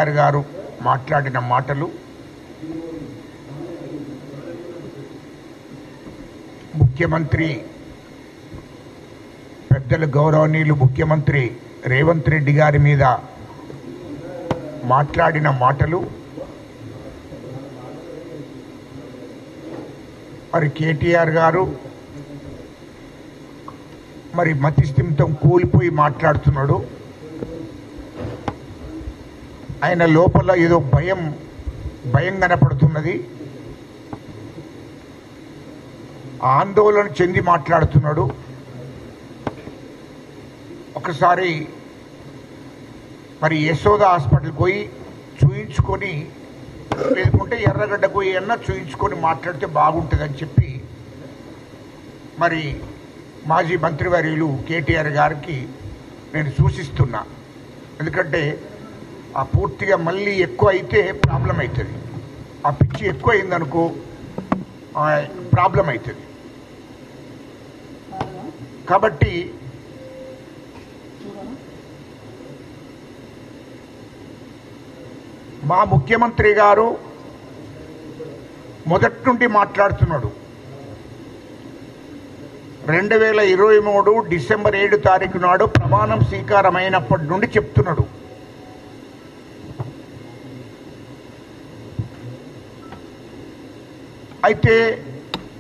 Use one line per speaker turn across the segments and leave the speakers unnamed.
కేటీఆర్ గారు మాట్లాడిన మాటలు ముఖ్యమంత్రి పెద్దలు గౌరవనీయులు ముఖ్యమంత్రి రేవంత్ రెడ్డి గారి మీద మాట్లాడిన మాటలు మరి కేటీఆర్ గారు మరి మతిస్థిమితం కూలిపోయి మాట్లాడుతున్నాడు. ఆయన లోపల ఏదో భయం కనపడుతున్నది, ఆందోళన చెంది మాట్లాడుతున్నాడు. ఒకసారి మరి యశోద హాస్పిటల్కి పోయి చూయించుకొని, లేకుంటే ఎర్రగడ్డ పోయి అన్నా చూయించుకొని మాట్లాడితే బాగుంటుందని చెప్పి మరి మాజీ మంత్రివర్యులు కేటీఆర్ గారికి నేను సూచిస్తున్నా. ఎందుకంటే ఆ పూర్తిగా మళ్ళీ ఎక్కువ అయితే ప్రాబ్లం అవుతుంది, ఆ పిచ్చి ఎక్కువ అయిందనుకో ప్రాబ్లం అవుతుంది. కాబట్టి మా ముఖ్యమంత్రి గారు మొదటి నుండి మాట్లాడుతున్నాడు. 2023 డిసెంబర్ 7 తారీఖు నాడు ప్రమాణం స్వీకారమైనప్పటి నుండి చెప్తున్నాడు. అయితే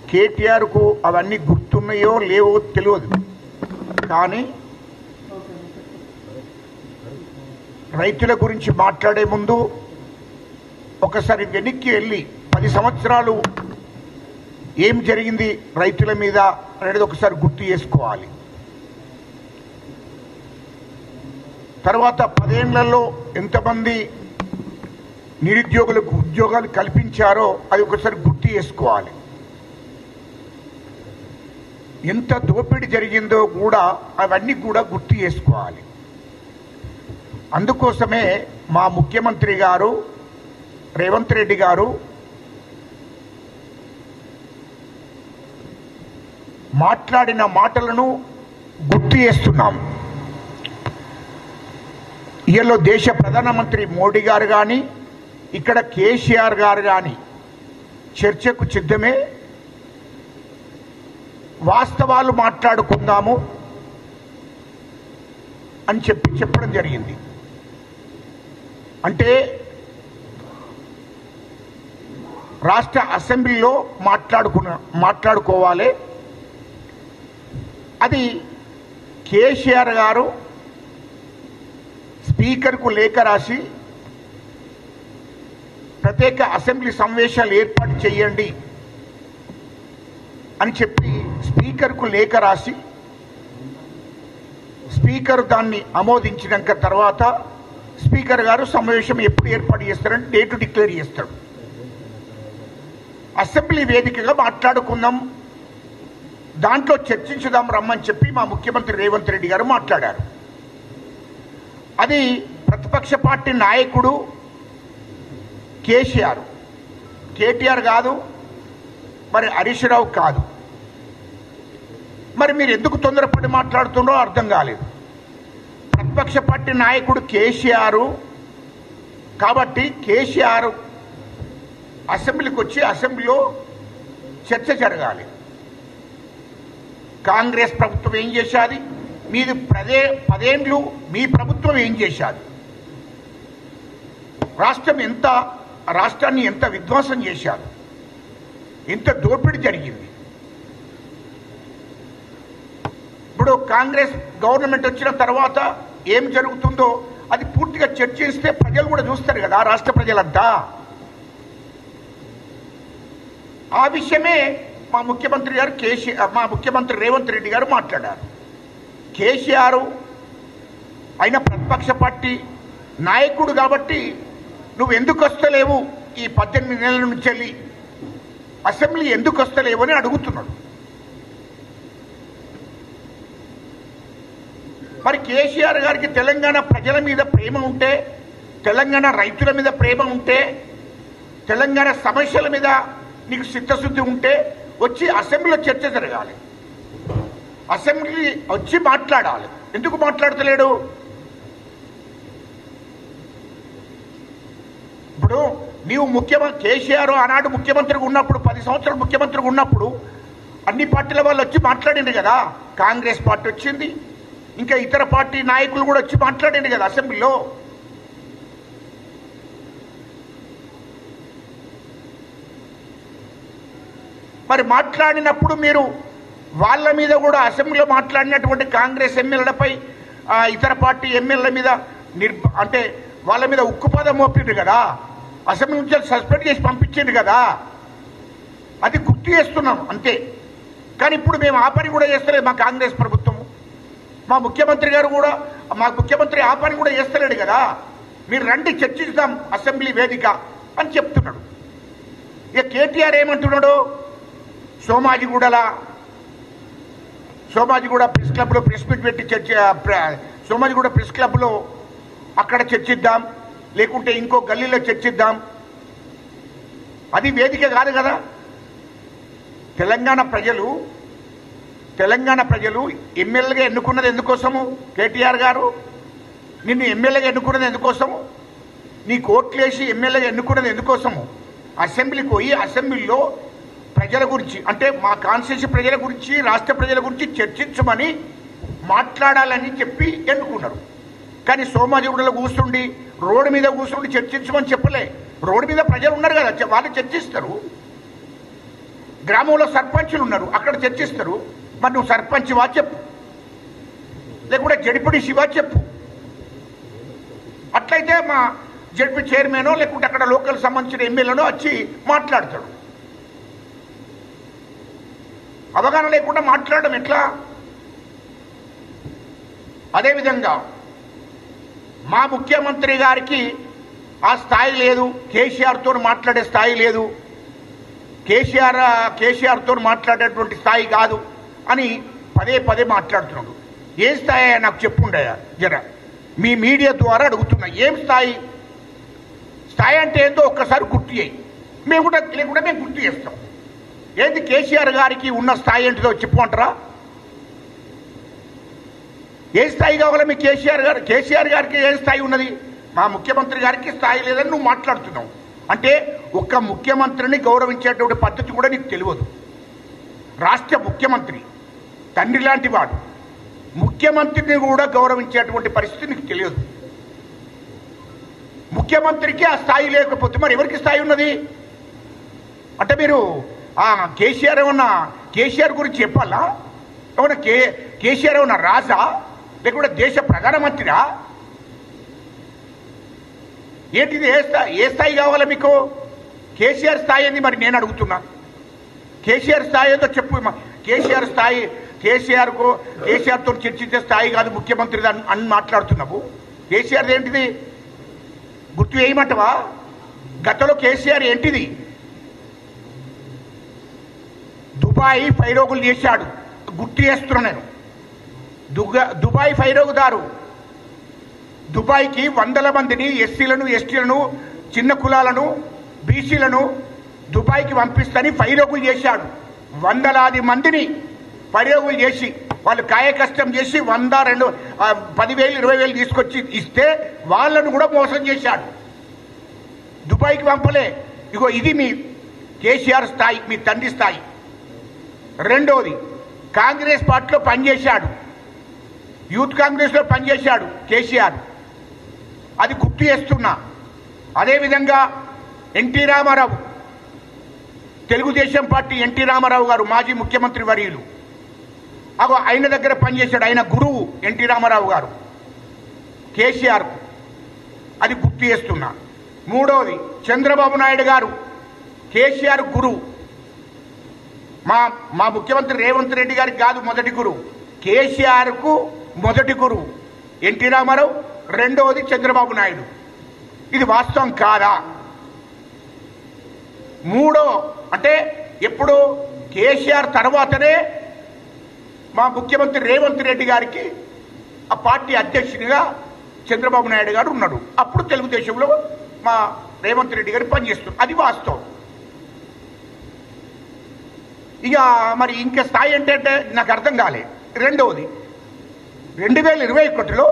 కేటీఆర్కు అవన్నీ గుర్తున్నాయో లేవో తెలియదు, కానీ రైతుల గురించి మాట్లాడే ముందు ఒకసారి వెనక్కి వెళ్ళి 10 సంవత్సరాలు ఏం జరిగింది రైతుల మీద అనేది ఒకసారి గుర్తు చేసుకోవాలి. తర్వాత 10 ఏళ్లలో ఎంతమంది నిరుద్యోగులకు ఉద్యోగాలు కల్పించారో అది ఒకసారి గుర్తు చేసుకోవాలి. ఎంత దోపిడీ జరిగిందో కూడా అవన్నీ కూడా గుర్తు చేసుకోవాలి. అందుకోసమే మా ముఖ్యమంత్రి గారు రేవంత్ రెడ్డి గారు మాట్లాడిన మాటలను గుర్తు చేస్తున్నాం. ఇయలో దేశ ప్రధానమంత్రి మోడీ గారు కానీ ఇక్కడ కేసీఆర్ గారు కానీ చర్చకు సిద్ధమే, వాస్తవాలు మాట్లాడుకుందాము అని చెప్పడం జరిగింది. అంటే రాష్ట్ర అసెంబ్లీలో మాట్లాడుకోవాలి. అది కేసీఆర్ గారు స్పీకర్కు లేఖ రాసి ప్రత్యేక అసెంబ్లీ సమావేశాలు ఏర్పాటు చేయండి అని చెప్పి స్పీకర్కు లేఖ రాసి స్పీకర్ దాన్ని ఆమోదించినాక తర్వాత స్పీకర్ గారు సమావేశం ఎప్పుడు ఏర్పాటు చేస్తారని డేటు డిక్లేర్ చేస్తాడు. అసెంబ్లీ వేదికగా మాట్లాడుకుందాం, దాంట్లో చర్చించుదాం రమ్మని చెప్పి మా ముఖ్యమంత్రి రేవంత్ రెడ్డి గారు మాట్లాడారు. అది ప్రతిపక్ష పార్టీ నాయకుడు కేటీఆర్ కాదు, మరి హరీష్ రావు కాదు. మరి మీరు ఎందుకు తొందరపడి మాట్లాడుతున్నారో అర్థం కాలేదు. ప్రతిపక్ష పార్టీ నాయకుడు కేసీఆర్ కాబట్టి కేసీఆర్ అసెంబ్లీకి వచ్చి అసెంబ్లీలో చర్చ జరగాలి. కాంగ్రెస్ ప్రభుత్వం ఏం చేశాది, మీది 10 ఏళ్ళు మీ ప్రభుత్వం ఏం చేశాది, రాష్ట్రాన్ని ఎంత విధ్వంసం చేశారు, ఎంత దోపిడీ జరిగింది. ఇప్పుడు కాంగ్రెస్ గవర్నమెంట్ వచ్చిన తర్వాత ఏం జరుగుతుందో అది పూర్తిగా చర్చిస్తే ప్రజలు కూడా చూస్తారు కదా, రాష్ట్ర ప్రజలంతా. ఆ విషయమే మా ముఖ్యమంత్రి రేవంత్ రెడ్డి గారు మాట్లాడారు. కేసీఆర్ ఆయన ప్రతిపక్ష పార్టీ నాయకుడు కాబట్టి నువ్వు ఎందుకు వస్తలేవు, ఈ 18 నెలల నుంచి వెళ్ళి అసెంబ్లీ ఎందుకు వస్తలేవు అని అడుగుతున్నాడు. మరి కేసీఆర్ గారికి తెలంగాణ ప్రజల మీద ప్రేమ ఉంటే, తెలంగాణ రైతుల మీద ప్రేమ ఉంటే, తెలంగాణ సమస్యల మీద నీకు చిత్తశుద్ధి ఉంటే వచ్చి అసెంబ్లీలో చర్చ జరగాలి, అసెంబ్లీ వచ్చి మాట్లాడాలి. ఎందుకు మాట్లాడతలేడు? నీవు ముఖ్యమంత్రి కేసీఆర్ ఆనాడు ముఖ్యమంత్రిగా ఉన్నప్పుడు 10 సంవత్సరాలు ముఖ్యమంత్రిగా ఉన్నప్పుడు అన్ని పార్టీల వాళ్ళు వచ్చి మాట్లాడింది కదా. కాంగ్రెస్ పార్టీ వచ్చింది, ఇంకా ఇతర పార్టీ నాయకులు కూడా వచ్చి మాట్లాడింది కదా అసెంబ్లీలో. మరి మాట్లాడినప్పుడు మీరు వాళ్ళ మీద కూడా అసెంబ్లీలో మాట్లాడినటువంటి కాంగ్రెస్ ఎమ్మెల్యేలపై ఇతర పార్టీ ఎమ్మెల్యేల మీద అంటే వాళ్ళ మీద ఉక్కుపాదం మోపిండ్రు కదా, అసెంబ్లీ నుంచి సస్పెండ్ చేసి పంపించిండ్రు కదా. అది గుర్తు చేస్తున్నాం అంతే. కానీ ఇప్పుడు మేము ఆ పని కూడా చేస్తలేదు మా కాంగ్రెస్ ప్రభుత్వం. మా ముఖ్యమంత్రి గారు కూడా మా ముఖ్యమంత్రి ఆ పని కూడా చేస్తలేడు కదా. మీరు రండి చర్చిద్దాం అసెంబ్లీ వేదిక అని చెప్తున్నాడు. ఇక కేటీఆర్ ఏమంటున్నాడు, సోమాజిగూడ ప్రెస్ క్లబ్లో ప్రెస్ మీట్ పెట్టి సోమాజిగూడ ప్రెస్ క్లబ్లో అక్కడ చర్చిద్దాం, లేకుంటే ఇంకో గల్లీలో చర్చిద్దాం. అది వేదిక కాదు కదా. తెలంగాణ ప్రజలు ఎమ్మెల్యేగా ఎన్నుకున్నది ఎందుకోసము? కేటీఆర్ గారు నిన్ను ఎమ్మెల్యేగా ఎన్నుకున్నది ఎందుకోసము? నీ కోట్లేసి ఎమ్మెల్యేగా ఎన్నుకున్నది ఎందుకోసము? అసెంబ్లీకి పోయి అసెంబ్లీలో ప్రజల గురించి అంటే మా కాన్స్టిట్యూన్సీ ప్రజల గురించి, రాష్ట్ర ప్రజల గురించి చర్చించమని మాట్లాడాలని చెప్పి ఎన్నుకున్నారు. కానీ సోమాజిగూడలో కూర్చుండి రోడ్డు మీద కూర్చుండి చర్చించమని చెప్పలే. రోడ్డు మీద ప్రజలు ఉన్నారు కదా, వాళ్ళు చర్చిస్తారు. గ్రామంలో సర్పంచులు ఉన్నారు, అక్కడ చర్చిస్తారు. మరి నువ్వు సర్పంచ్ వా చెప్పు, లేకుంటే జడిపిడి శివా చెప్పు. అట్లయితే మా జడ్పీ చైర్మనో లేకుంటే అక్కడ లోకల్ సంబంధించిన ఎమ్మెల్యేనో వచ్చి మాట్లాడతాడు. అవగాహన లేకుండా మాట్లాడడం ఎట్లా? అదేవిధంగా మా ముఖ్యమంత్రి గారికి ఆ స్థాయి లేదు, కేసీఆర్తో మాట్లాడే స్థాయి లేదు, కేసీఆర్తో మాట్లాడేటువంటి స్థాయి కాదు అని పదే మాట్లాడుతున్నాడు. ఏ స్థాయి నాకు చెప్పుండయా జర, మీ మీడియా ద్వారా అడుగుతున్నా. ఏం స్థాయి అంటే ఏందో ఒక్కసారి గుర్తు చేయి. మేము కూడా లేకుండా మేము గుర్తు చేస్తాం. ఏంది కేసీఆర్ గారికి ఉన్న స్థాయి ఏంటిదో చెప్పుకుంటారా? ఏ స్థాయి కావాలా మీ కేసీఆర్ గారికి ఏ స్థాయి ఉన్నది? మా ముఖ్యమంత్రి గారికి స్థాయి లేదని నువ్వు మాట్లాడుతున్నావు. అంటే ఒక్క ముఖ్యమంత్రిని గౌరవించేటువంటి పద్ధతి కూడా నీకు తెలియదు. రాష్ట్ర ముఖ్యమంత్రి తండ్రి లాంటి వాడు, ముఖ్యమంత్రిని కూడా గౌరవించేటువంటి పరిస్థితి నీకు తెలియదు. ముఖ్యమంత్రికి ఆ స్థాయి లేకపోతే మరి ఎవరికి స్థాయి ఉన్నది? అంటే మీరు కేసీఆర్ గురించి చెప్పాలా? ఏమన్నా కేసీఆర్ ఏమన్నా రాజా, లేకుంటే దేశ ప్రధానమంత్రిరా? ఏంటిది? ఏ స్థాయి కావాలా మీకు? కేసీఆర్ స్థాయి ఏంది మరి నేను అడుగుతున్నా. కేసీఆర్ స్థాయి ఏదో చెప్పు. కేసీఆర్తో చర్చించే స్థాయి కాదు ముఖ్యమంత్రి అని మాట్లాడుతున్నావు. కేసీఆర్ ఏంటిది గుర్తు వేయమంటవా? గతంలో కేసీఆర్ ఏంటిది? దుబాయ్ ఫైరోగులు చేశాడు, గుర్తు చేస్తున్నా నేను. దుబాయ్ ఫైరోగుదారు దుబాయ్కి 100 మందిని ఎస్సీలను, ఎస్టీలను, చిన్న కులాలను, బీసీలను దుబాయ్కి పంపిస్తని ఫైరోగులు చేశాడు. 100 మందిని ఫైరోగులు చేసి వాళ్ళు కాయకష్టం చేసి 100, 2, 10,000, 20,000 తీసుకొచ్చి ఇస్తే వాళ్ళను కూడా మోసం చేశాడు. దుబాయ్కి పంపలే. ఇగో ఇది మీ కేసీఆర్ స్థాయి, మీ తండ్రి స్థాయి. రెండోది, కాంగ్రెస్ పార్టీలో పనిచేశాడు, యూత్ కాంగ్రెస్లో పనిచేశాడు కేసీఆర్. అది గుర్తు చేస్తున్నా. అదేవిధంగా ఎన్టీ రామారావు, తెలుగుదేశం పార్టీ ఎన్టీ రామారావు గారు మాజీ ముఖ్యమంత్రి వర్యులు, ఆయన దగ్గర పనిచేశాడు. ఆయన గురువు ఎన్టీ రామారావు గారు కేసీఆర్. అది గుర్తు చేస్తున్నా. మూడోది, చంద్రబాబు నాయుడు గారు కేసీఆర్ గురువు. మా ముఖ్యమంత్రి రేవంత్ రెడ్డి గారికి కాదు మొదటి గురువు, కేసీఆర్కు మొదటి గురువు ఎన్టీ రామారావు, రెండవది చంద్రబాబు నాయుడు. ఇది వాస్తవం కాదా? మూడో అంటే ఎప్పుడు కేసీఆర్ తర్వాతనే మా ముఖ్యమంత్రి రేవంత్ రెడ్డి గారికి ఆ పార్టీ అధ్యక్షుడిగా చంద్రబాబు నాయుడు గారు ఉన్నాడు. అప్పుడు తెలుగుదేశంలో మా రేవంత్ రెడ్డి గారు పనిచేస్తున్నారు. అది వాస్తవం. ఇక మరి ఇంకా స్థాయి అంటే నాకు అర్థం కాలే. రెండవది, 2021లో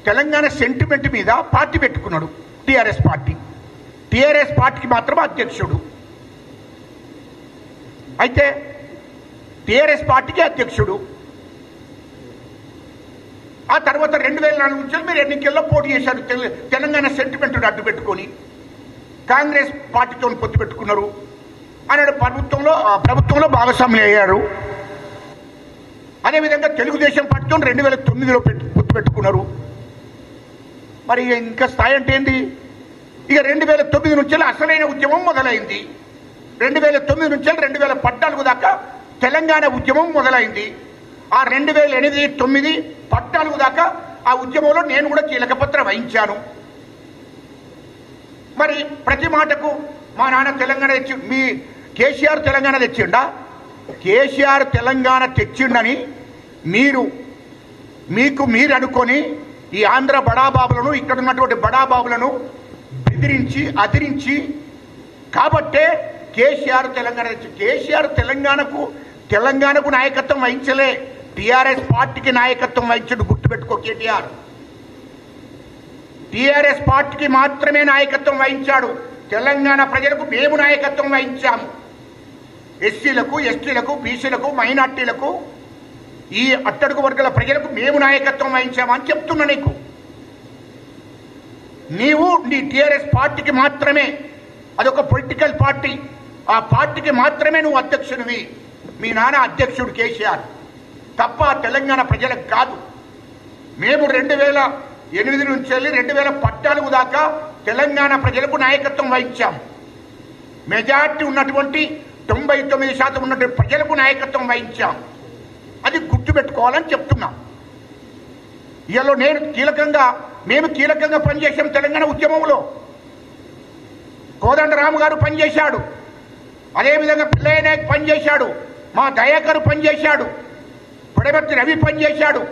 తెలంగాణ సెంటిమెంట్ మీద పార్టీ పెట్టుకున్నాడు టీఆర్ఎస్ పార్టీ. టీఆర్ఎస్ పార్టీకి మాత్రం అధ్యక్షుడు. అయితే టీఆర్ఎస్ పార్టీకి అధ్యక్షుడు. ఆ తర్వాత 2004 నుంచి మీరు ఎన్నికల్లో పోటీ చేశారు. తెలంగాణ సెంటిమెంట్ అడ్డు పెట్టుకొని కాంగ్రెస్ పార్టీతో పొత్తు పెట్టుకున్నారు. ఆయన ప్రభుత్వంలో భాగస్వాములు అయ్యారు. అదేవిధంగా తెలుగుదేశం పార్టీతో 2009లో పొత్తు పెట్టుకున్నారు. మరి ఇంకా స్థాయి అంటే ఏంటి? ఇక 2009 నుంచి అసలైన ఉద్యమం మొదలైంది. 2009 నుంచి 2014 దాకా తెలంగాణ ఉద్యమం మొదలైంది. ఆ 2008, 2009, 2014 దాకా ఆ ఉద్యమంలో నేను కూడా కీలక పాత్ర వహించాను. మరి ప్రతి మాటకు మా నాన్న తెలంగాణ తెచ్చి, మీ కేసీఆర్ తెలంగాణ తెచ్చిండా? కేసీఆర్ తెలంగాణ తెచ్చిండని మీరు అనుకొని ఈ ఆంధ్ర బడాబాబులను, ఇక్కడ ఉన్నటువంటి బడాబాబులను బెదిరించి అదిరించి కాబట్టే కేసీఆర్ తెలంగాణ తెచ్చి. కేసీఆర్ తెలంగాణకు నాయకత్వం వహించలే, టీఆర్ఎస్ పార్టీకి నాయకత్వం వహించడు. గుర్తుపెట్టుకో కేటీఆర్. టీఆర్ఎస్ పార్టీకి మాత్రమే నాయకత్వం వహించాడు. తెలంగాణ ప్రజలకు మేము నాయకత్వం వహించాము. ఎస్సీలకు, ఎస్టీలకు, బీసీలకు, మైనార్టీలకు, ఈ అట్టడుగు వర్గాల ప్రజలకు మేము నాయకత్వం వహించామని చెప్తున్నా నీకు. నీవు నీ టీఆర్ఎస్ పార్టీకి మాత్రమే, అదొక పొలిటికల్ పార్టీ, ఆ పార్టీకి మాత్రమే నువ్వు అధ్యక్షునివి. మీ నాన్న అధ్యక్షుడు కేసీఆర్ తప్ప తెలంగాణ ప్రజలకు కాదు. మేము 2008 నుంచి 2014 దాకా తెలంగాణ ప్రజలకు నాయకత్వం వహించాము. మెజార్టీ ఉన్నటువంటి 99% ఉన్నటువంటి ప్రజలకు నాయకత్వం వహించాం. అది గుర్తుపెట్టుకోవాలని చెప్తున్నాం. ఇవాళ మేము కీలకంగా పనిచేసాం తెలంగాణ ఉద్యమంలో. కోదండరాము గారు పనిచేశాడు, అదేవిధంగా పిల్లయ్య నాయక్ పనిచేశాడు, మా దయాకర్ పనిచేశాడు, పొడవర్తి రవి పనిచేశాడు,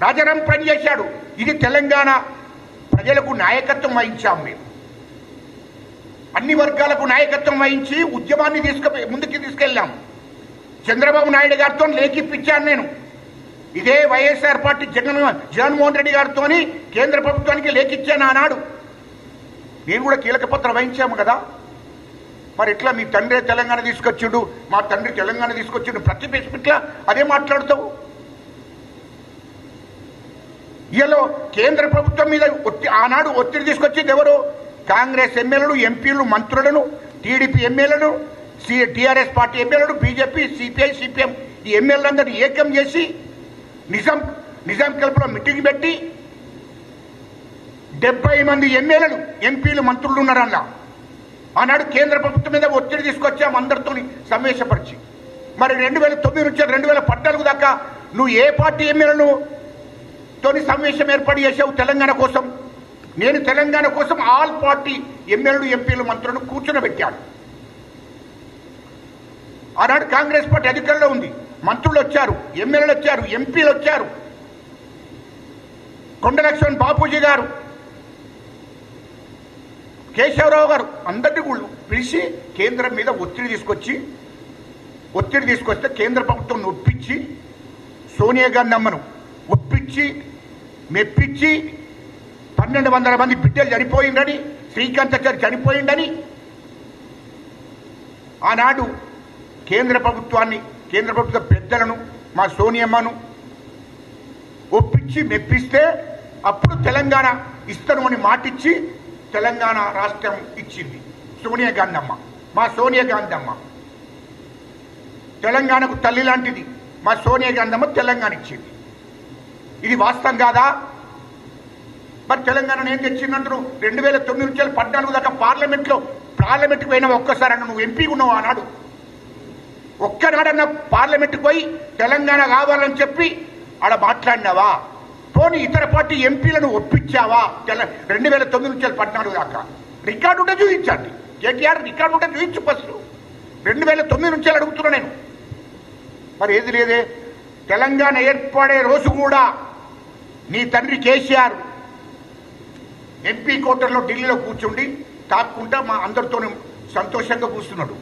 రాజారాం పనిచేశాడు. ఇది తెలంగాణ ప్రజలకు నాయకత్వం వహించాం. మేము అన్ని వర్గాలకు నాయకత్వం వహించి ఉద్యమాన్ని ముందుకు తీసుకెళ్ళాం. చంద్రబాబు నాయుడు గారితో లేఖిప్పించాను నేను. ఇదే వైఎస్ఆర్ పార్టీ జగన్మోహన్ రెడ్డి గారితో కేంద్ర ప్రభుత్వానికి లేఖిచ్చాను ఆనాడు. నేను కూడా కీలక పాత్ర వహించాము కదా. మరి ఎట్లా మీ తండ్రి తెలంగాణ తీసుకొచ్చిండు, మా తండ్రి తెలంగాణ తీసుకొచ్చిండు, ప్రతి ఇట్లా అదే మాట్లాడుతావు. ఇలా కేంద్ర ప్రభుత్వం మీద ఆనాడు ఒత్తిడి తీసుకొచ్చింది ఎవరు? కాంగ్రెస్ ఎమ్మెల్యేలు, ఎంపీలు, మంత్రులను, టీడీపీ ఎమ్మెల్యేలను, టీఆర్ఎస్ పార్టీ ఎమ్మెల్యేలు, బీజేపీ, సిపిఐ, సిపిఎం ఈ ఎమ్మెల్యేలందరూ ఏకం చేసి నిజాం కల్పలో మీటింగ్ పెట్టి 70 మంది ఎమ్మెల్యేలు, ఎంపీలు, మంత్రులు ఉన్నారు అలా. ఆనాడు కేంద్ర ప్రభుత్వం మీద ఒత్తిడి తీసుకొచ్చాము అందరితో సమావేశపరిచి. మరి 2009 నుంచి 2014 దాకా నువ్వు ఏ పార్టీ ఎమ్మెల్యేలను తోని సమావేశం ఏర్పాటు చేసావు తెలంగాణ కోసం? నేను తెలంగాణ కోసం ఆల్ పార్టీ ఎమ్మెల్యేలు, ఎంపీలు, మంత్రులను కూర్చొని ఆనాడు కాంగ్రెస్ పార్టీ అధికారంలో ఉంది. మంత్రులు వచ్చారు, ఎమ్మెల్యేలు వచ్చారు, ఎంపీలు వచ్చారు, కొండ లక్ష్మణ్ బాపూజీ గారు, కేశవరావు గారు, అందరినీ కూడా పిలిచి కేంద్రం మీద ఒత్తిడి తీసుకొస్తే కేంద్ర ప్రభుత్వం ఒప్పించి, సోనియా గాంధీ అమ్మను ఒప్పించి మెప్పించి 1200 మంది బిడ్డలు చనిపోయిందని, శ్రీకాంతాచారి చనిపోయిందని ఆనాడు కేంద్ర ప్రభుత్వ పెద్దలను, మా సోనియమ్మను ఒప్పించి మెప్పిస్తే అప్పుడు తెలంగాణ ఇస్తామని మాటిచ్చి తెలంగాణ రాష్ట్రం ఇచ్చింది సోనియా గాంధీ అమ్మ. మా సోనియా గాంధీ అమ్మ తెలంగాణకు తల్లి లాంటిది. మా సోనియా గాంధీ అమ్మ తెలంగాణ ఇచ్చింది. ఇది వాస్తవం కాదా? మరి తెలంగాణ ఏం తెచ్చిందంటారు? 2009 నుంచి 2014 దాకా పార్లమెంట్కి పోయినా ఒక్కసారి అన్న నువ్వు ఎంపీ ఉన్నావు ఆనాడు. ఒక్కనాడన్న పార్లమెంట్కి పోయి తెలంగాణ కావాలని చెప్పి ఆడ మాట్లాడినావా? పోనీ ఇతర పార్టీ ఎంపీలను ఒప్పించావా? 2009 నుంచి 2014 దాకా రికార్డు ఉంటే చూపించండి. కేటీఆర్ రికార్డు ఉంటే చూపించు. ఫస్ట్ 2009 నుంచి అడుగుతున్నా నేను. మరి ఏది లేదే. తెలంగాణ ఏర్పడే రోజు కూడా నీ తండ్రి కేసీఆర్ ఎంపీ కోటర్లో ఢిల్లీలో కూర్చుండి తాక్కుంటా మా అందరితో సంతోషంగా కూర్చున్నాడు.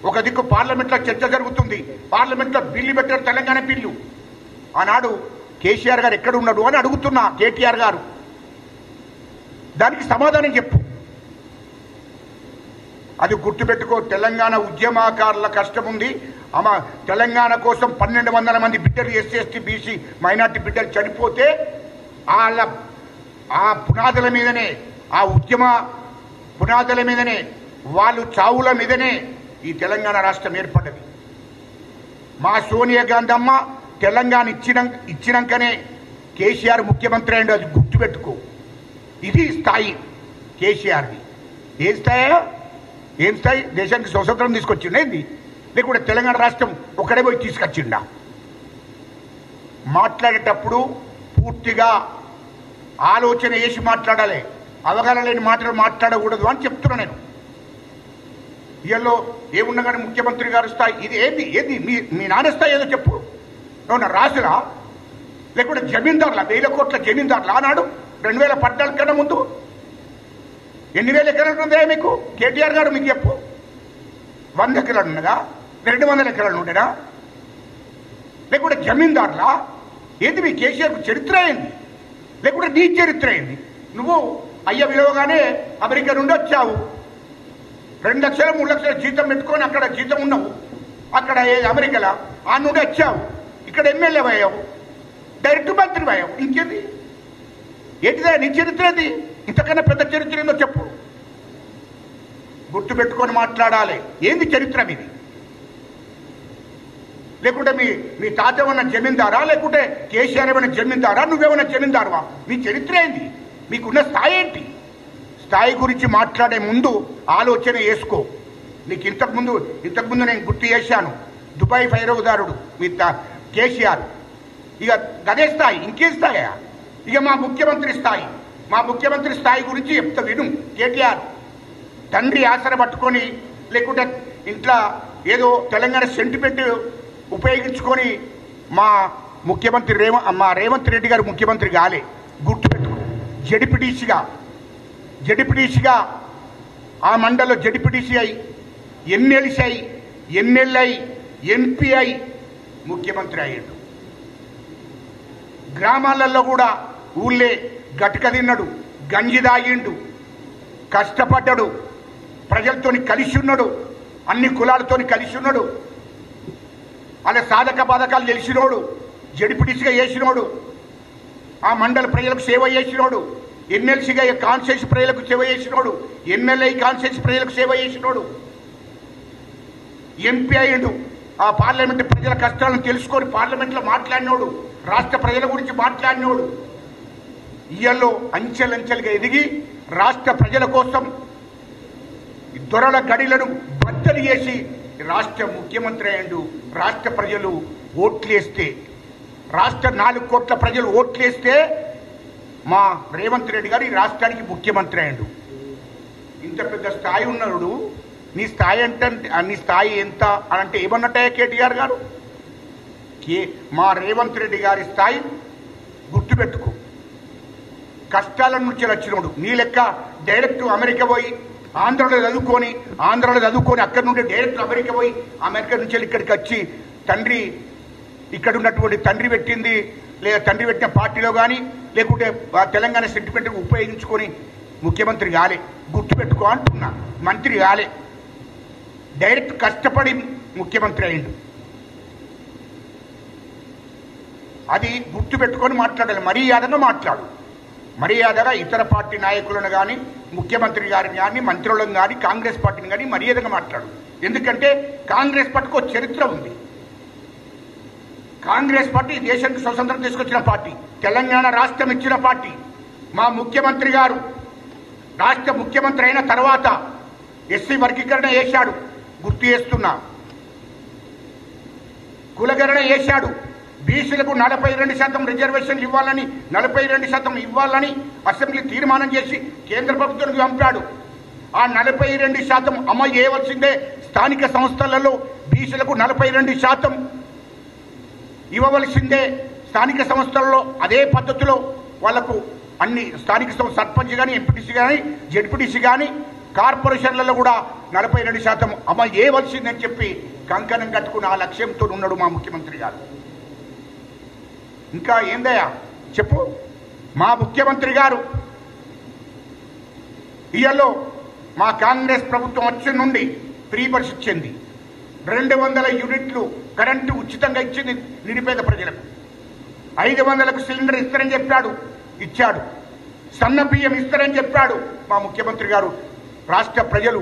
ఒక దిక్కు పార్లమెంట్లో చర్చ జరుగుతుంది, పార్లమెంట్లో బిల్లు పెట్టారు, తెలంగాణ బిల్లు. ఆనాడు కేసీఆర్ గారు ఎక్కడ ఉన్నాడు అని అడుగుతున్నా. కేటీఆర్ గారు దానికి సమాధానం చెప్పు. అది గుర్తుపెట్టుకో. తెలంగాణ ఉద్యమకారుల కష్టం ఉంది. తెలంగాణ కోసం 1200 మంది బిడ్డలు ఎస్సీ ఎస్టీ బీసీ మైనార్టీ బిడ్డలు చనిపోతే వాళ్ళ ఆ పునాదుల మీదనే, ఆ ఉద్యమ పునాదుల మీదనే, వాళ్ళు చావుల మీదనే ఈ తెలంగాణ రాష్ట్రం ఏర్పడ్డది. మా సోనియా గాంధీ అమ్మ తెలంగాణ ఇచ్చినాకనే కేసీఆర్ ముఖ్యమంత్రి అయ్యాడు. అది గుర్తుపెట్టుకో. ఇది స్థాయి కేసీఆర్ది. ఏం స్థాయి? ఏం స్థాయి? దేశానికి స్వతంత్రం తీసుకొచ్చిండ ఏంది? లేకుంటే తెలంగాణ రాష్ట్రం ఒకడే పోయి తీసుకొచ్చిండా? మాట్లాడేటప్పుడు పూర్తిగా ఆలోచన చేసి మాట్లాడాలి. అవగాహన లేని మాటలు మాట్లాడకూడదు అని చెప్తున్నా నేను. ఇళ్ళలో ఏమున్నా కానీ ముఖ్యమంత్రి గారి స్థాయి ఇది ఏది? ఏది మీ నాన్న స్థాయి ఏదో చెప్పు. ఏమన్నా రాసులా? లేకుంటే జమీందారులా? 1000 కోట్ల జమీందారులా? ఆనాడు 2014 కన్నా ముందు ఎన్ని వేల ఎకరాలు ఉందా మీకు? కేటీఆర్ గారు మీకు చెప్పు. 100 ఎకరాలు ఉన్నదా? 200 ఎకరాలు ఉండేనా? లేకుంటే జమీందారులా? ఏంది మీ కేసీఆర్ చరిత్ర ఏంది? లేకుంటే నీ చరిత్ర ఏంది? నువ్వు అయ్య విలువగానే అమెరికా నుండి వచ్చావు. 2 లక్షలు 3 లక్షల జీతం పెట్టుకొని అక్కడ జీతం ఉన్నావు. అక్కడ అమెరికాలో ఆ నుండి వచ్చావు. ఇక్కడ ఎమ్మెల్యే అయ్యావు, డైరెక్ట్ మంత్రి అయ్యావు. ఇంకేది? ఏంటిదా నీ చరిత్ర? అది ఇంతకన్నా పెద్ద చరిత్ర ఏందో చెప్పు. గుర్తుపెట్టుకొని మాట్లాడాలి. ఏంది చరిత్ర మీది? లేకుంటే మీ తాత ఏమన్నా జమీందారా? లేకుంటే కేసీఆర్ ఏమైనా జమీందారా? నువ్వేమన్నా జమీందారువా? మీ చరిత్ర ఏంది? మీకున్న స్థాయి ఏంటి? స్థాయి గురించి మాట్లాడే ముందు ఆలోచన చేసుకో. నీకు ఇంతకుముందు నేను గుర్తు చేశాను. దుబాయ్ ఫైరవుదారుడు మీ కేసీఆర్. ఇక గదే స్థాయి. ఇంకేం స్థాయా? ఇక మా ముఖ్యమంత్రి స్థాయి గురించి చెప్తా విను. కేటీఆర్ తండ్రి ఆసర పట్టుకొని, లేకుంటే ఇంట్లో ఏదో తెలంగాణ సెంటిమెంట్ ఉపయోగించుకొని మా రేవంత్ రెడ్డి గారు ముఖ్యమంత్రి కాలే. గుర్తుపెట్టుకో. జడిపిడిసిగా ఆ మండలిలో జడిపిడిసి అయి, ఎమ్మెల్సీ అయి, ఎమ్మెల్యే అయి, ఎంపీ అయి ముఖ్యమంత్రి అయ్యాడు. గ్రామాలలో కూడా ఊళ్ళే గట్క తిన్నాడు, గంజి తాగిండు, కష్టపడ్డాడు, ప్రజలతోని కలిసి ఉన్నాడు, అన్ని కులాలతోని కలిసి ఉన్నాడు. అలా సాధక బాధకాలు తెలిసినోడు, జడిపిడిసిగా చేసినోడు, ఆ మండల ప్రజలకు సేవ చేసినోడు, ఎమ్మెల్సీగా కాన్స్టిట్యూన్సీ ప్రజలకు సేవ చేసినోడు, ఎమ్మెల్యే కాన్స్టిట్యూన్సీ ప్రజలకు సేవ చేసినోడు, ఎంపీ అయ్యిండు. ఆ పార్లమెంట్ ప్రజల కష్టాలను తెలుసుకొని పార్లమెంట్లో మాట్లాడినోడు, రాష్ట్ర ప్రజల గురించి మాట్లాడినోడు. ఇయ్యల్లో అంచెలంచెలుగా ఎదిగి రాష్ట్ర ప్రజల కోసం దొరల గడిలను బద్దలు చేసి రాష్ట్ర ముఖ్యమంత్రి అయ్యిండు. రాష్ట్ర ప్రజలు ఓట్లేస్తే, రాష్ట్ర 4 కోట్ల ప్రజలు ఓట్లేస్తే మా రేవంత్ రెడ్డి గారు ఈ రాష్ట్రానికి ముఖ్యమంత్రి అయ్యిండు. ఇంత పెద్ద స్థాయి ఉన్నాడు. నీ స్థాయి నీ స్థాయి ఎంత అని అంటే ఏమన్నట్టే కేటీఆర్ గారు? మా రేవంత్ రెడ్డి గారి స్థాయి గుర్తుపెట్టుకో. కష్టాల నుంచి వచ్చినోడు. నీ లెక్క డైరెక్ట్ అమెరికా పోయి ఆంధ్రలో చదువుకొని అక్కడి నుండి డైరెక్ట్ అమెరికా పోయి అమెరికా నుంచి ఇక్కడికి వచ్చి ఇక్కడ ఉన్నటువంటి తండ్రి పెట్టింది లేదా తండ్రి పెట్టిన పార్టీలో కానీ లేకుంటే తెలంగాణ సెంటిమెంట్ ఉపయోగించుకొని ముఖ్యమంత్రి కాలే. గుర్తుపెట్టుకో అంటున్నా. మంత్రి కాలే, డైరెక్ట్ కష్టపడి ముఖ్యమంత్రి అయ్యిండు. అది గుర్తుపెట్టుకొని మాట్లాడాలి. మర్యాదగా మాట్లాడు. మర్యాదగా ఇతర పార్టీ నాయకులను కానీ ముఖ్యమంత్రి గారిని కానీ మంత్రులను కానీ కాంగ్రెస్ పార్టీని కానీ మర్యాదగా మాట్లాడు. ఎందుకంటే కాంగ్రెస్ పార్టీకి ఒక చరిత్ర ఉంది. కాంగ్రెస్ పార్టీ దేశానికి స్వతంత్రం తీసుకొచ్చిన పార్టీ, తెలంగాణ రాష్ట్రం ఇచ్చిన పార్టీ. మా ముఖ్యమంత్రి గారు రాష్ట్ర ముఖ్యమంత్రి అయిన తర్వాత ఎస్సీ వర్గీకరణ చేశాడు. గుర్తు చేస్తున్నా. కులగణన చేశాడు. బీసీలకు 42% రిజర్వేషన్లు ఇవ్వాలని, 42% ఇవ్వాలని అసెంబ్లీ తీర్మానం చేసి కేంద్ర ప్రభుత్వానికి పంపాడు. ఆ 42% అమలు చేయవలసిందే. స్థానిక సంస్థలలో బీసీలకు 42% ఇవ్వవలసిందే. స్థానిక సంస్థలలో అదే పద్ధతిలో వాళ్లకు అన్ని స్థానిక సర్పంచ్ కానీ, ఎంపీటీసీ కానీ, జెడ్పీటీసీ కానీ, కార్పొరేషన్లలో కూడా 42% అమలు చేయవలసిందని చెప్పి కంకణం కట్టుకుని ఆ లక్ష్యంతో ఉన్నాడు మా ముఖ్యమంత్రి గారు. ఇంకా ఏందయ్యా చెప్పు. మా ముఖ్యమంత్రి గారు ఇయ్యలో మా కాంగ్రెస్ ప్రభుత్వం వచ్చి నుండి ఫ్రీ బస్ ఇచ్చింది. 200 యూనిట్లు కరెంటు ఉచితంగా ఇచ్చింది నిరుపేద ప్రజలకు. 500కు సిలిండర్ ఇస్తారని చెప్పాడు, ఇచ్చాడు. సన్న బియ్యం ఇస్తారని చెప్పాడు మా ముఖ్యమంత్రి గారు. రాష్ట్ర ప్రజలు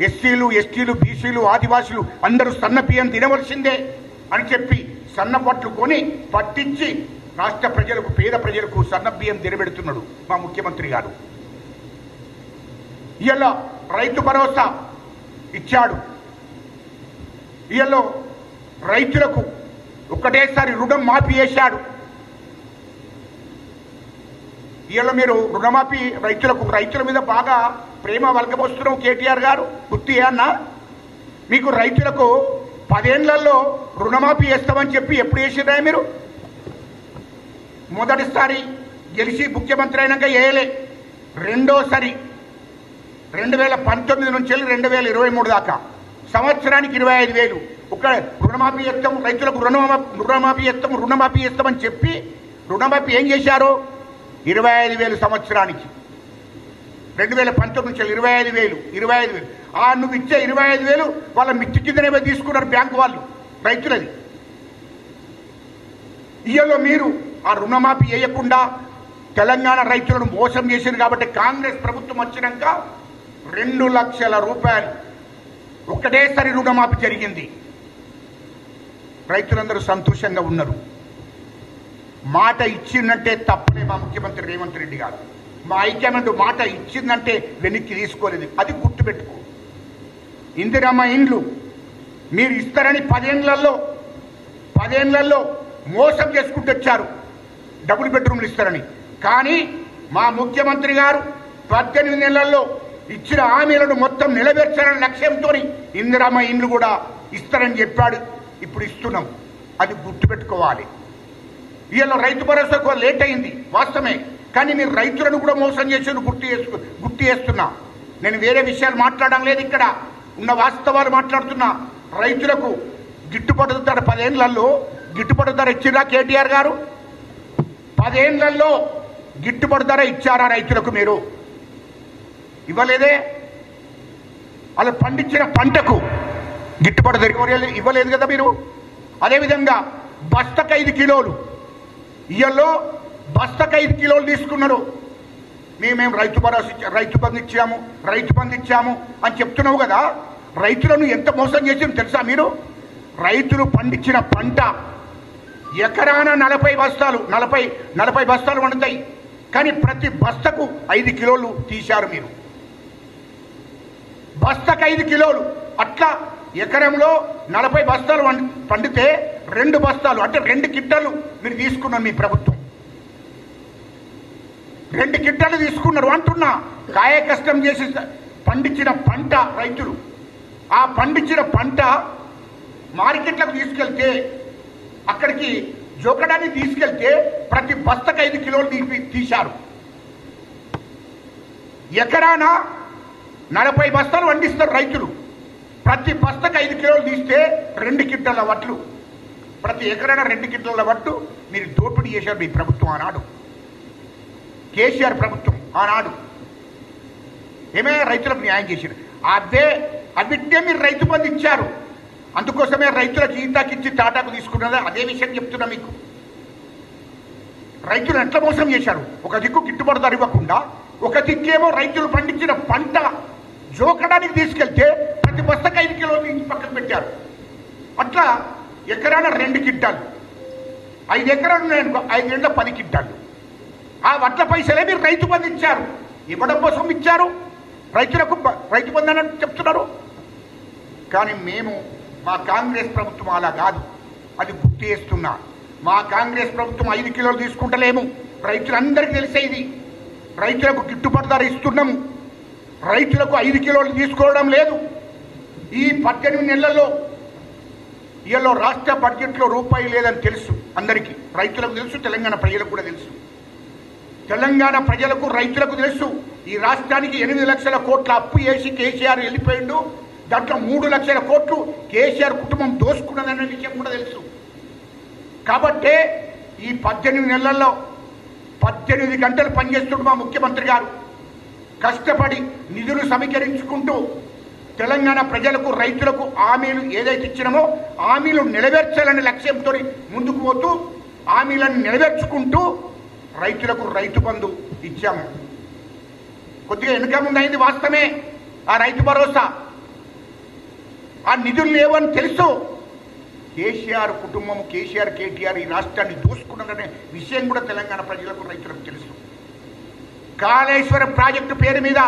ఎస్సీలు, ఎస్టీలు, బీసీలు, ఆదివాసులు అందరూ సన్న బియ్యం తినవలసిందే అని చెప్పి సన్న పట్లు కొని పట్టించి రాష్ట్ర ప్రజలకు, పేద ప్రజలకు సన్న బియ్యం తినబెడుతున్నాడు మా ముఖ్యమంత్రి గారు. ఇలా రైతు భరోసా ఇచ్చాడు. ఇలా రైతులకు ఒకటేసారి రుణం మాఫీ చేశాడు. ఇలా మీరు రుణమాఫీ రైతుల మీద బాగా ప్రేమ వలకబోస్తున్నాం కేటీఆర్ గారు. గుర్తు అన్నా, మీకు రైతులకు 10 ఏళ్లలో రుణమాఫీ చేస్తామని చెప్పి ఎప్పుడు చేసిరా మీరు? మొదటిసారి గెలిచి ముఖ్యమంత్రి అయినాక వేయలే. రెండోసారి 2019 నుంచి 2023 దాకా సంవత్సరానికి 25,000 ఒక రుణమాఫీ చేస్తాం, రైతులకు రుణమాఫీ చేస్తామని చెప్పి రుణమాఫీ ఏం చేశారు? 25,000 సంవత్సరానికి. 2019 నుంచి 25,000. నువ్వు ఇచ్చే 25,000 వాళ్ళ మిత్తి కిందనే తీసుకున్నారు బ్యాంకు వాళ్ళు రైతులది. ఇయ్యలో మీరు ఆ రుణమాఫీ చేయకుండా తెలంగాణ రైతులను మోసం చేసింది కాబట్టి కాంగ్రెస్ ప్రభుత్వం వచ్చినాక 2 లక్షల రూపాయలు ఒకటేసారి రుణమాఫీ జరిగింది. రైతులందరూ సంతోషంగా ఉన్నారు. మాట ఇచ్చిందంటే తప్పలే మా ముఖ్యమంత్రి రేవంత్ రెడ్డి గారు. మా హైకమాండ్ మాట ఇచ్చిందంటే వెనక్కి తీసుకోలేదు. అది గుర్తుపెట్టుకో. ఇందిరమ్మ ఇండ్లు మీరు ఇస్తారని 10 ఏళ్లలో మోసం చేసుకుంటూ వచ్చారు, డబుల్ బెడ్రూమ్లు ఇస్తారని. కానీ మా ముఖ్యమంత్రి గారు 18 నెలల్లో ఇచ్చిన హామీలను మొత్తం నెరవేర్చాలనే లక్ష్యంతో ఇందిరమ్మ ఇండ్లు కూడా ఇస్తారని చెప్పాడు. ఇప్పుడు ఇస్తున్నాం, అది గుర్తుపెట్టుకోవాలి. వీళ్ళ రైతు భరోసా లేట్ అయింది వాస్తవమే, కానీ మీరు రైతులను కూడా మోసం చేసి గుర్తు చేస్తున్నా. నేను వేరే విషయాలు మాట్లాడడం లేదు, ఇక్కడ ఉన్న వాస్తవాలు మాట్లాడుతున్నా. రైతులకు గిట్టుబాటు ధర 10 ఏళ్లలో గిట్టుబాటు ధర ఇచ్చిరా కేటీఆర్ గారు? 10 ఏళ్లలో గిట్టుబాటు ధర ఇచ్చారా రైతులకు? మీరు ఇవ్వలేదే. అలా పండించిన పంటకు గిట్టుబాటు ధర ఇవ్వలేదు కదా మీరు. అదేవిధంగా బస్తకు 5 కిలోలు, ఇయ్యల్లో బస్తకు 5 కిలోలు తీసుకున్నారు. మేమేం రైతు బంధు ఇచ్చాము అని చెప్తున్నావు కదా. రైతులను ఎంత మోసం చేసిందో తెలుసా మీరు? రైతులు పండించిన పంట ఎకరాన 40 బస్తాలు వండుతాయి, కానీ ప్రతి బస్తకు 5 కిలోలు తీశారు మీరు. బస్తకు 5 కిలోలు, అట్లా ఎకరంలో 40 బస్తాలు పండితే 2 బస్తాలు అంటే 2 కింటాలు మీరు తీసుకున్నారు. మీ ప్రభుత్వం 2 కింటాలు తీసుకున్నారు అంటున్నా. కాయ కష్టం చేసి పండించిన పంట రైతులు, ఆ పండించిన పంట మార్కెట్లకు తీసుకెళ్తే, అక్కడికి జోకడానికి తీసుకెళ్తే ప్రతి బస్తకు 5 కిలోలు తీశారు. ఎకరాన 40 బస్తాలు పండిస్తారు రైతులు. ప్రతి బస్తకు 5 కిలోలు తీస్తే 2 కింటాల వడ్లు, ప్రతి ఎకరాన 2 కింటాల వడ్లు మీరు దోపిడీ చేశారు మీ ప్రభుత్వం ఆనాడు. కేసీఆర్ ప్రభుత్వం ఆనాడు ఏమైనా రైతులకు న్యాయం చేశారు. అవిట్టే మీరు రైతు బంధు ఇచ్చారు. అందుకోసమే రైతులకు ఈతాకిచ్చి టాటాకు తీసుకున్నదా? అదే విషయం చెప్తున్నా మీకు. రైతులు ఎట్లా మోసం చేశారు? ఒక దిక్కు గిట్టుబాటు ధర ఇవ్వకుండా, ఒక దిక్కేమో రైతులు పండించిన పంట జోకడానికి తీసుకెళ్తే ప్రతి బస్తకు 5 కిలోలు నుంచి పక్కన పెట్టారు. అట్లా ఎకరాన 2 కింటాలు, 5 ఎకరాలు ఉన్నాయనుకో, 5 ఏళ్ళ 10 కింటాలు. ఆ వడ్ల పైసలే మీరు రైతు బంధు ఇచ్చారు. ఇవ్వడం కోసం ఇచ్చారు, రైతులకు రైతు బంధు అని చెప్తున్నారు. కానీ మా కాంగ్రెస్ ప్రభుత్వం అలా కాదు, అది గుర్తు చేస్తున్నా. మా కాంగ్రెస్ ప్రభుత్వం 5 కిలోలు తీసుకుంటలేము. రైతులందరికీ తెలిసే ఇది. రైతులకు గిట్టుబాటు ధర ఇస్తున్నాము, రైతులకు 5 కిలోలు తీసుకోవడం లేదు. ఈ 18 నెలల్లో ఇవాళ రాష్ట్ర బడ్జెట్లో రూపాయి లేదని తెలుసు అందరికీ. రైతులకు తెలుసు, తెలంగాణ ప్రజలకు కూడా తెలుసు. తెలంగాణ ప్రజలకు, రైతులకు తెలుసు. ఈ రాష్ట్రానికి 8 లక్షల కోట్ల అప్పు చేసి కేసీఆర్ వెళ్ళిపోయిండు. దాంట్లో 3 లక్షల కోట్లు కేసీఆర్ కుటుంబం దోసుకున్నదన్న విషయం కూడా తెలుసు. కాబట్టే ఈ 18 నెలల్లో 18 గంటలు పనిచేస్తున్న మా ముఖ్యమంత్రి గారు కష్టపడి నిధులు సమీకరించుకుంటూ తెలంగాణ ప్రజలకు రైతులకు హామీలు ఏదైతే ఇచ్చినామో హామీలు నెరవేర్చాలనే లక్ష్యంతో ముందుకు పోతూ హామీలను నెరవేర్చుకుంటూ రైతులకు రైతు బంధు ఇచ్చాము. కొద్దిగా వెనుక ముందైంది వాస్తవమే. ఆ రైతు భరోసా ఆ నిధులు లేవని తెలుసు. కేసీఆర్ కుటుంబం, కేసీఆర్ కేటీఆర్ ఈ రాష్ట్రాన్ని దూసుకున్నారనే విషయం కూడా తెలంగాణ ప్రజలకు రైతులకు తెలుసు. కాళేశ్వరం ప్రాజెక్టు పేరు మీద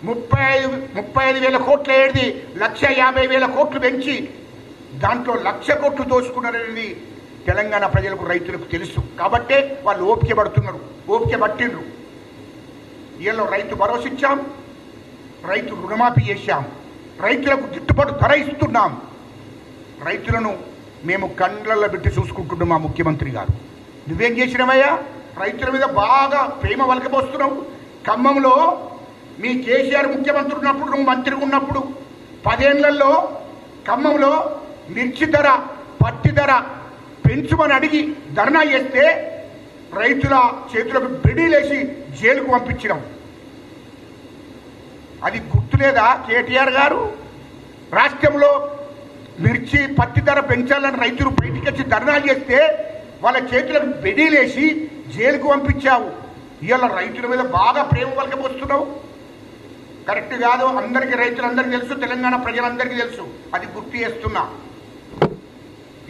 35,000 కోట్ల ఏడిది 1,50,000 కోట్లు పెంచి దాంట్లో 1,00,000 కోట్లు దోచుకున్నారనేది తెలంగాణ ప్రజలకు రైతులకు తెలుసు. కాబట్టే వాళ్ళు ఓపిక పడుతున్నారు, ఓపిక పట్టిండ్రు. వీళ్ళు రైతు భరోసా ఇచ్చాం, రైతు రుణమాఫీ చేశాం, రైతులకు గిట్టుబాటు ధర ఇస్తున్నాం. రైతులను మేము కండ్లల్లో పెట్టి చూసుకుంటున్నాం. మా ముఖ్యమంత్రి గారు నువ్వేం చేసినావయ్యా? రైతుల మీద బాగా ప్రేమ వలకపోస్తున్నావు. ఖమ్మంలో మీ కేసీఆర్ ముఖ్యమంత్రి ఉన్నప్పుడు, నువ్వు మంత్రిగా ఉన్నప్పుడు 10 ఏళ్లలో ఖమ్మంలో మిర్చి ధర, పత్తి ధర పెంచుమని అడిగి ధర్నా చేస్తే రైతుల చేతులకు బెడీలేసి జైలుకు పంపించినాం. అది గుర్తులేదా కేటీఆర్ గారు? రాష్ట్రంలో మిర్చి పత్తి ధర పెంచాలని రైతులు బయటికి వచ్చి ధర్నాలు చేస్తే వాళ్ళ చేతులకు బెడీలేసి జైలుకు పంపించావు. ఇవాళ రైతుల మీద బాగా ప్రేమ వలకపోస్తున్నావు. కరెక్ట్ కాదు. అందరికీ రైతులందరికీ తెలుసు, తెలంగాణ ప్రజలందరికీ తెలుసు. అది గుర్తు చేస్తున్నా.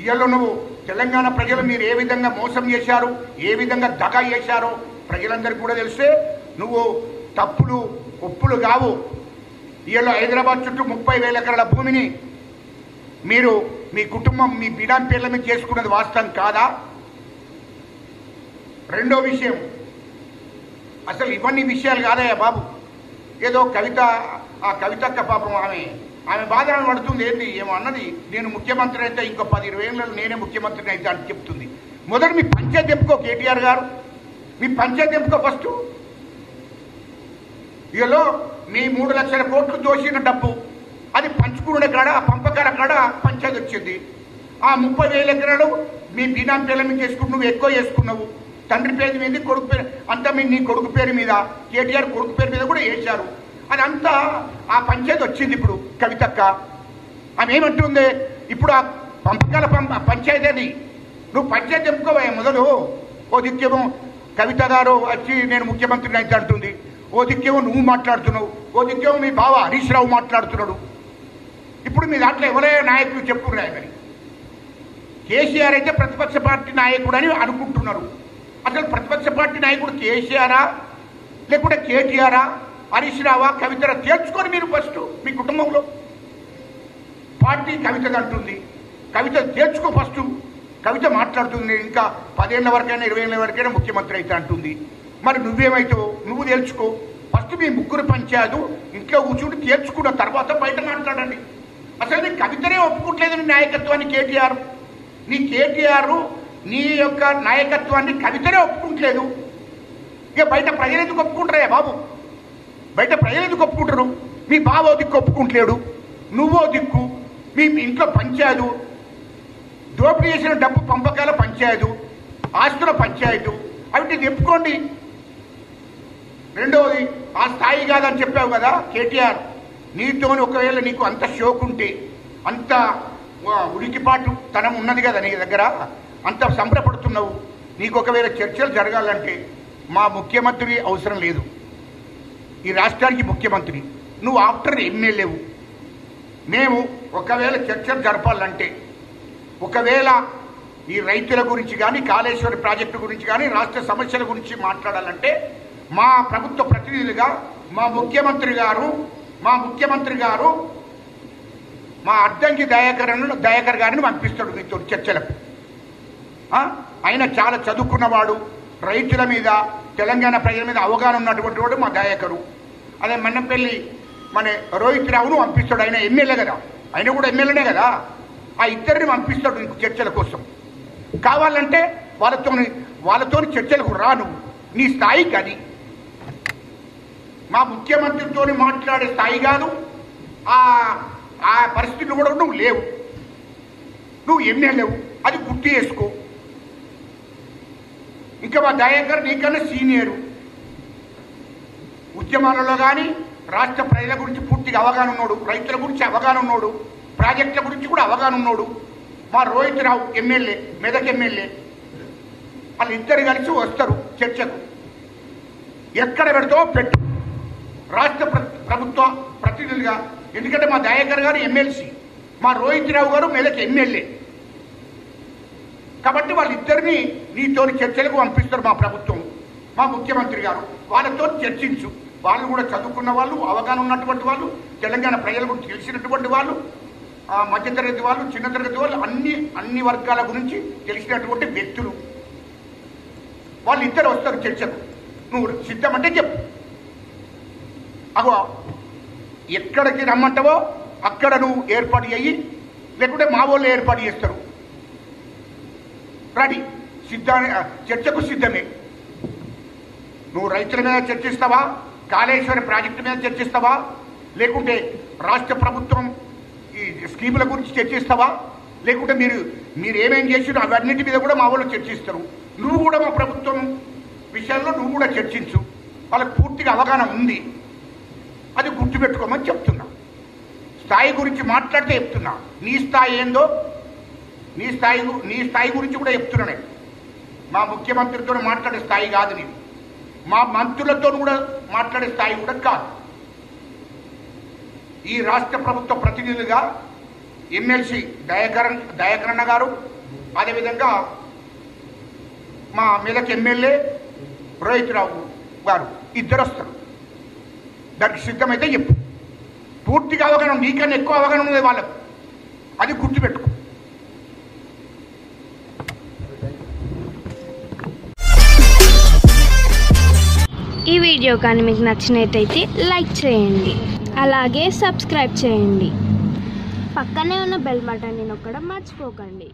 ఇవాళ నువ్వు తెలంగాణ ప్రజలు మీరు ఏ విధంగా మోసం చేశారు, ఏ విధంగా దగా చేశారో ప్రజలందరికీ కూడా తెలిస్తే నువ్వు తప్పులు ఒప్పులు కావు. ఇవాళ హైదరాబాద్ చుట్టూ 30,000 ఎకరాల భూమిని మీరు మీ కుటుంబం మీ బిడాం పేర్ల మీద చేసుకున్నది వాస్తవం కాదా? రెండో విషయం, అసలు ఇవన్నీ విషయాలు కాదయ్యా బాబు. ఏదో కవిత, ఆ కవితక్క పాపం ఆమె బాధ పడుతుంది. ఏంటి ఏమో అన్నది, నేను ముఖ్యమంత్రి అయితే ఇంకో 10-20 ఏళ్ళలో నేనే ముఖ్యమంత్రిని అయితే అని చెప్తుంది. మొదట మీ పంచాయతీ ఎంపుకో కేటీఆర్ గారు, మీ పంచాయతీ ఎంపుకో ఫస్ట్. ఇదిలో మీ 3 లక్షల కోట్లు దోషిన డబ్బు అది పంచుకునే కాడ, పంపకాల కాడ పంచాయతీ వచ్చింది. ఆ 30,000 ఎకరాలు మీ బినాం పేర్ల మీద చేసుకుని నువ్వు ఎక్కువ చేసుకున్నావు. తండ్రి పేరు మీద, కొడుకు పేరు అంతా మీ నీ కొడుకు పేరు మీద, కేటీఆర్ కొడుకు పేరు మీద కూడా వేశారు. అదంతా ఆ పంచాయతీ వచ్చింది. ఇప్పుడు కవితక్క ఆమె ఏమంటుంది, ఇప్పుడు ఆ పంపకాల పంచాయతీ అది నువ్వు పంచాయతీ ఎంపుకోవా మొదలు. ఓ దిక్కేమో కవిత గారు వచ్చి నేను ముఖ్యమంత్రిని అయితే అంటుంది, ఓ దిక్కేమో నువ్వు మాట్లాడుతున్నావు, ఓ దిక్కేమో మీ బావ హరీష్ రావు మాట్లాడుతున్నాడు. ఇప్పుడు మీ దాంట్లో ఎవరైనా నాయకులు చెప్పుకురా మరి. కేసీఆర్ అయితే ప్రతిపక్ష పార్టీ నాయకుడు అని అనుకుంటున్నారు. అసలు ప్రతిపక్ష పార్టీ నాయకుడు కేసీఆరా లేకుంటే కేటీఆరా, హరీష్ రావా, కవితరా తేల్చుకొని మీరు ఫస్ట్ మీ కుటుంబంలో. పార్టీ కవితది అంటుంది, కవిత తేల్చుకో ఫస్ట్. కవిత మాట్లాడుతుంది ఇంకా 10 ఏళ్ల వరకైనా 20 ఏళ్ల వరకైనా ముఖ్యమంత్రి అయితే అంటుంది. మరి నువ్వేమైతావు నువ్వు తేల్చుకో ఫస్ట్. మీ ముగ్గురు పంచాయతీ ఇంట్లో కూర్చుంటే తేల్చుకున్న తర్వాత బయట మాట్లాడండి. అసలు నీ కవితనే ఒప్పుకోవట్లేదు నీ నాయకత్వాన్ని కేటీఆర్. నీ కేటీఆర్ నీ యొక్క నాయకత్వాన్ని కవితనే ఒప్పుకుంటలేదు. ఇక బయట ప్రజలు ఎందుకు ఒప్పుకుంటారా బాబు? బయట ప్రజలు ఎందుకు ఒప్పుకుంటారు? మీ బావో దిక్కు ఒప్పుకుంటలేడు, నువ్వో దిక్కు, మీ ఇంట్లో పంచాయతీ, దోపిడీ చేసిన డబ్బు పంపకాల పంచాయతీ, ఆస్తుల పంచాయతీ, అవి చెప్పుకోండి. రెండవది, ఆ స్థాయి కాదని చెప్పావు కదా కేటీఆర్. నీతోని ఒకవేళ నీకు అంత షోక్ ఉంటే, అంత ఉడికిపాటు తనం ఉన్నది కదా నీ దగ్గర, అంత సంబరపడుతున్నావు, నీకు ఒకవేళ చర్చలు జరగాలంటే మా ముఖ్యమంత్రి అవసరం లేదు. ఈ రాష్ట్రానికి ముఖ్యమంత్రి నువ్వు, ఆఫ్టర్ ఎమ్మెల్యేవు. మేము ఒకవేళ చర్చలు జరపాలంటే, ఒకవేళ ఈ రైతుల గురించి కానీ కాళేశ్వరం ప్రాజెక్టు గురించి కానీ రాష్ట్ర సమస్యల గురించి మాట్లాడాలంటే మా ప్రభుత్వ ప్రతినిధులుగా మా ముఖ్యమంత్రి గారు మా అద్దంకి దయాకర్ గారిని పంపిస్తాడు మీతో చర్చలకు. ఆయన చాలా చదువుకున్నవాడు, రైతుల మీద తెలంగాణ ప్రజల మీద అవగాహన ఉన్నటువంటి వాడు మా దయాకరు. అదే మన్నపల్లి మన రోహిత్ రావును పంపిస్తాడు. ఆయన ఎమ్మెల్యే కదా, ఆయన కూడా ఎమ్మెల్యేనే కదా. ఆ ఇద్దరిని పంపిస్తాడు నీకు చర్చల కోసం. కావాలంటే వాళ్ళతో చర్చలకు రాను, నీ స్థాయి కాదు. మా ముఖ్యమంత్రితో మాట్లాడే స్థాయి కాదు, ఆ పరిస్థితులు కూడా నువ్వు లేవు. నువ్వు ఎమ్మెల్యేవు, అది గుర్తు చేసుకో. ఇంకా మా దయాకర్ నీకన్నా సీనియరు, ఉద్యమాలలో కానీ రాష్ట్ర ప్రజల గురించి పూర్తిగా అవగాహన ఉన్నాడు, రైతుల గురించి అవగాహన ఉన్నాడు, ప్రాజెక్టుల గురించి కూడా అవగాహన ఉన్నాడు. మా రోహిత్ రావు ఎమ్మెల్యే, మెదక్ ఎమ్మెల్యే, వాళ్ళిద్దరు కలిసి వస్తారు చర్చకు. ఎక్కడ పెడతావో పెట్టు, రాష్ట్ర ప్రభుత్వ ప్రతినిధులుగా. ఎందుకంటే మా దయాకర్ గారు ఎమ్మెల్సీ, మా రోహిత్ రావు గారు మెదక్ ఎమ్మెల్యే. కాబట్టి వాళ్ళిద్దరిని నీతోని చర్చలకు పంపిస్తారు మా ప్రభుత్వం, మా ముఖ్యమంత్రి గారు. వాళ్ళతో చర్చించు. వాళ్ళు కూడా చదువుకున్న వాళ్ళు, అవగాహన ఉన్నటువంటి వాళ్ళు, తెలంగాణ ప్రజల గురించి తెలిసినటువంటి వాళ్ళు, మధ్యతరగతి వాళ్ళు, చిన్న తరగతి వాళ్ళు, అన్ని వర్గాల గురించి తెలిసినటువంటి వ్యక్తులు. వాళ్ళిద్దరు వస్తారు చర్చకు. నువ్వు సిద్ధమంటే చెప్పు. అగో ఎక్కడికి రమ్మంటావో అక్కడ నువ్వు ఏర్పాటు అయ్యి, లేకుంటే మా వాళ్ళు ఏర్పాటు చేస్తారు. రెడీ, చర్చకు సిద్ధమే. నువ్వు రైతుల మీద చర్చిస్తావా, కాళేశ్వరం ప్రాజెక్టు మీద చర్చిస్తావా, లేకుంటే రాష్ట్ర ప్రభుత్వం ఈ స్కీముల గురించి చర్చిస్తావా, లేకుంటే మీరు ఏమేం చేసినా అవన్నిటి మీద కూడా మా వాళ్ళు చర్చిస్తారు. నువ్వు కూడా మా ప్రభుత్వం విషయాల్లో నువ్వు కూడా చర్చించు. వాళ్ళకు పూర్తిగా అవగాహన ఉంది, అది గుర్తుపెట్టుకోమని చెప్తున్నా. స్థాయి గురించి మాట్లాడితే చెప్తున్నా. నీ స్థాయి ఏందో, నీ స్థాయి గురించి కూడా చెప్తున్నా నేను. మా ముఖ్యమంత్రితో మాట్లాడే స్థాయి కాదు నేను, మా మంత్రులతో కూడా మాట్లాడే స్థాయి కూడా కాదు. ఈ రాష్ట్ర ప్రభుత్వ ప్రతినిధులుగా ఎమ్మెల్సీ దయాకరణ గారు, అదేవిధంగా మా మెదక్ ఎమ్మెల్యే రోహిత్ రావు గారు ఇద్దరు వస్తారు. దానికి సిద్ధమైతే చెప్పు. పూర్తిగా అవగాహన, నీకన్నా ఎక్కువ అవగాహన ఉంది వాళ్ళకు, అది గుర్తుపెట్టుకో.
ఈ వీడియో కానీ మీకు నచ్చినట్టయితే లైక్ చేయండి, అలాగే సబ్స్క్రైబ్ చేయండి. పక్కనే ఉన్న బెల్ బటన్ని నొక్కడం మర్చిపోకండి.